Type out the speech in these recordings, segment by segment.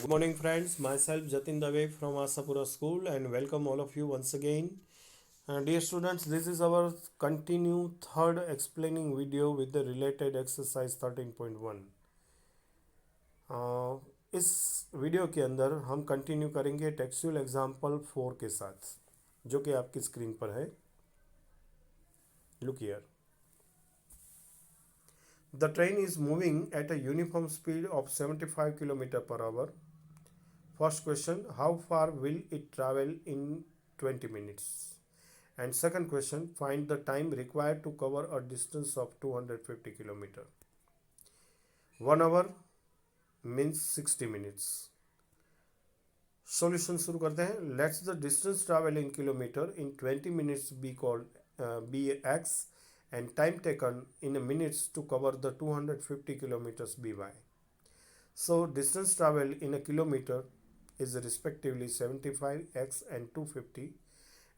Good morning, friends. Myself Jatin Dave from Asapura School, and welcome all of you once again. Dear students, this is our continue third explaining video with the related exercise 13.1. uh, इस video के अंदर हम continue करेंगे textual example 4 के साथ, जो कि आपकी स्क्रीन पर है. Look here. The train is moving at a uniform speed of 75 km per hour. First question, how far will it travel in 20 minutes? And second question, find the time required to cover a distance of 250 km. 1 hour means 60 minutes. Solution शुरू करते हैं. Let's the distance travel in kilometer in 20 minutes be called be x and time taken in a minutes to cover the 250 kilometers be y. So distance travel in a kilometer is respectively 75x and 250,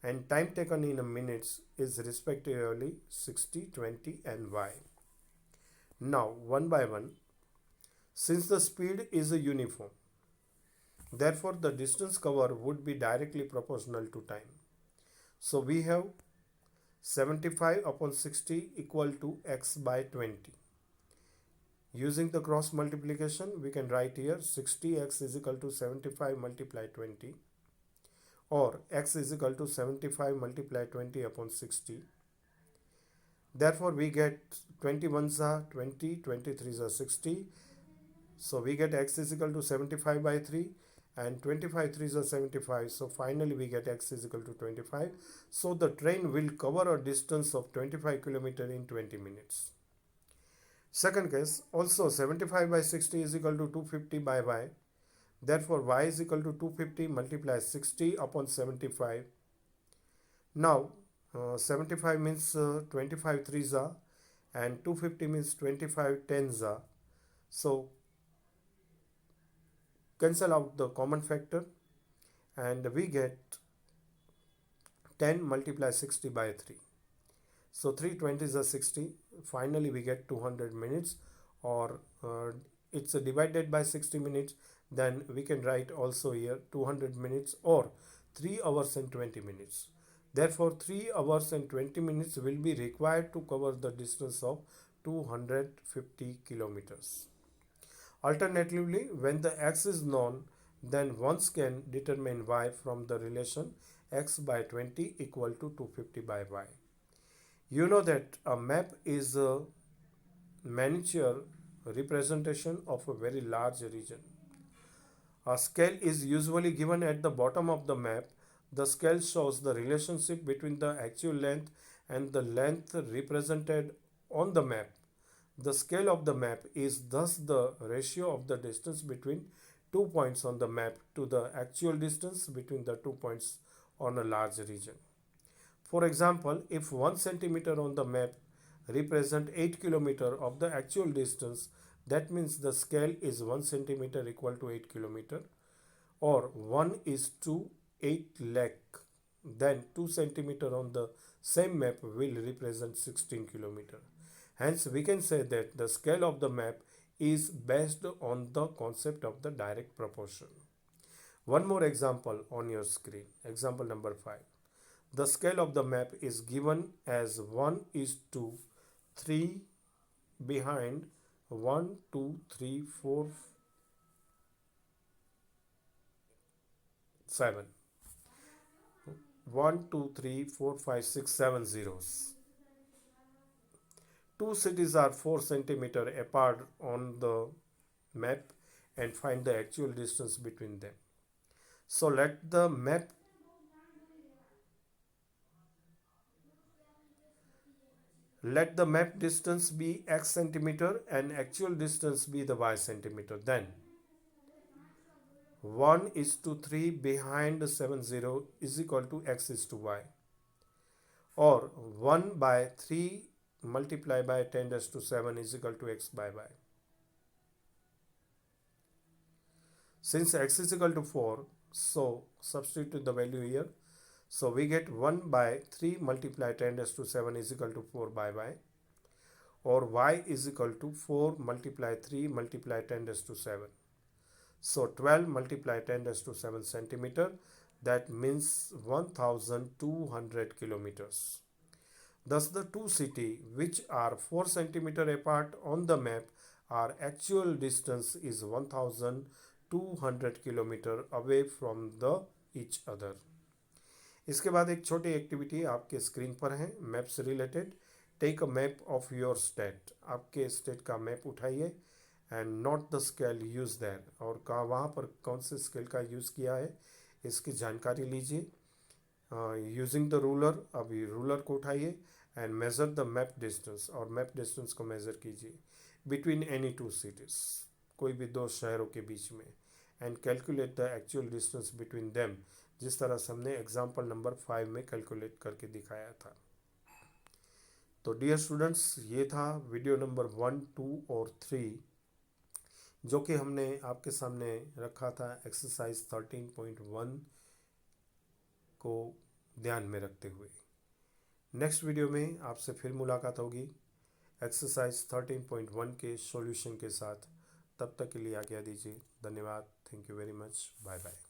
and time taken in a minutes is respectively 60, 20 and y. Now one by one, since the speed is a uniform, therefore the distance covered would be directly proportional to time. So we have 75 upon 60 equal to x by 20. Using the cross multiplication, we can write here 60x is equal to 75 multiply 20, or x is equal to 75 multiply 20 upon 60. Therefore, we get 21s are 20, 23s are 60. So we get x is equal to 75 by 3, and 25 3s are 75. So finally we get x is equal to 25. So the train will cover a distance of 25 km in 20 minutes. Second case, also 75 by 60 is equal to 250 by y. Therefore, y is equal to 250 multiply 60 upon 75. Now, 75 means 25 3s are, and 250 means 25 10s are. So, cancel out the common factor, and we get 10 multiply 60 by 3. So 320s are 60. Finally, we get 200 minutes, or it's divided by 60 minutes. Then we can write also here 200 minutes or 3 hours and 20 minutes. Therefore, 3 hours and 20 minutes will be required to cover the distance of 250 kilometers. Alternatively, when the x is known, then one can determine y from the relation x by 20 equal to 250 by y. You know that a map is a miniature representation of a very large region. A scale is usually given at the bottom of the map. The scale shows the relationship between the actual length and the length represented on the map. The scale of the map is thus the ratio of the distance between 2 points on the map to the actual distance between the 2 points on a large region. For example, if 1 centimeter on the map represent 8 kilometer of the actual distance, that means the scale is 1 centimeter equal to 8 kilometer, or 1 is to 8 lakh. Then 2 centimeter on the same map will represent 16 kilometer. Hence, we can say that the scale of the map is based on the concept of the direct proportion. One more example on your screen. Example number 5. The scale of the map is given as 1 is to 3 behind 1, 2, 3, 4, 7. 1, 2, 3, 4, 5, 6, 7 zeros. Two cities are 4 centimeter apart on the map, and find the actual distance between them. So let the map distance be x centimeter and actual distance be the y centimeter. Then 1 is to 3 behind 7 0 is equal to x is to y, or 1 by 3 multiplied by 10 raised to 7 is equal to x by y. Since x is equal to 4, so substitute the value here. So we get 1 by 3 multiplied 10 raised to 7 is equal to 4 by y, or y is equal to 4 multiplied 3 multiplied 10 raised to 7. So 12 multiply 10 raised to 7 centimeter, that means 1200 kilometers. Thus the two cities which are 4 centimeter apart on the map, our actual distance is 1200 kilometer away from the each other. इसके बाद एक छोटी activity आपके screen पर है map से related. Take a map of your state. आपके state का मैप उठाइए and note the scale use there. और कहाँ वहाँ पर कौन से स्केल का यूज़ किया है इसकी जानकारी लीजिए. Using the ruler. अभी रूलर को उठाइए and measure the map distance. और मैप डिस्टेंस को मेज़र कीजिए बिटवीन एनी टू सिटीज़. कोई भी दो शहरों के बीच में. And calculate the actual distance between them, जिस तरह से हमने एग्जाम्पल नंबर 5 में कैलकुलेट करके दिखाया था. तो डियर स्टूडेंट्स, ये था वीडियो नंबर 1, 2 और 3 जो कि हमने आपके सामने रखा था एक्सरसाइज 13.1 को ध्यान में रखते हुए. नेक्स्ट वीडियो में आपसे फिर मुलाकात होगी एक्सरसाइज 13.1 के सॉल्यूशन के साथ. तब तक के लिए आज्ञा दीजिए. धन्यवाद. Thank you very much. Bye bye.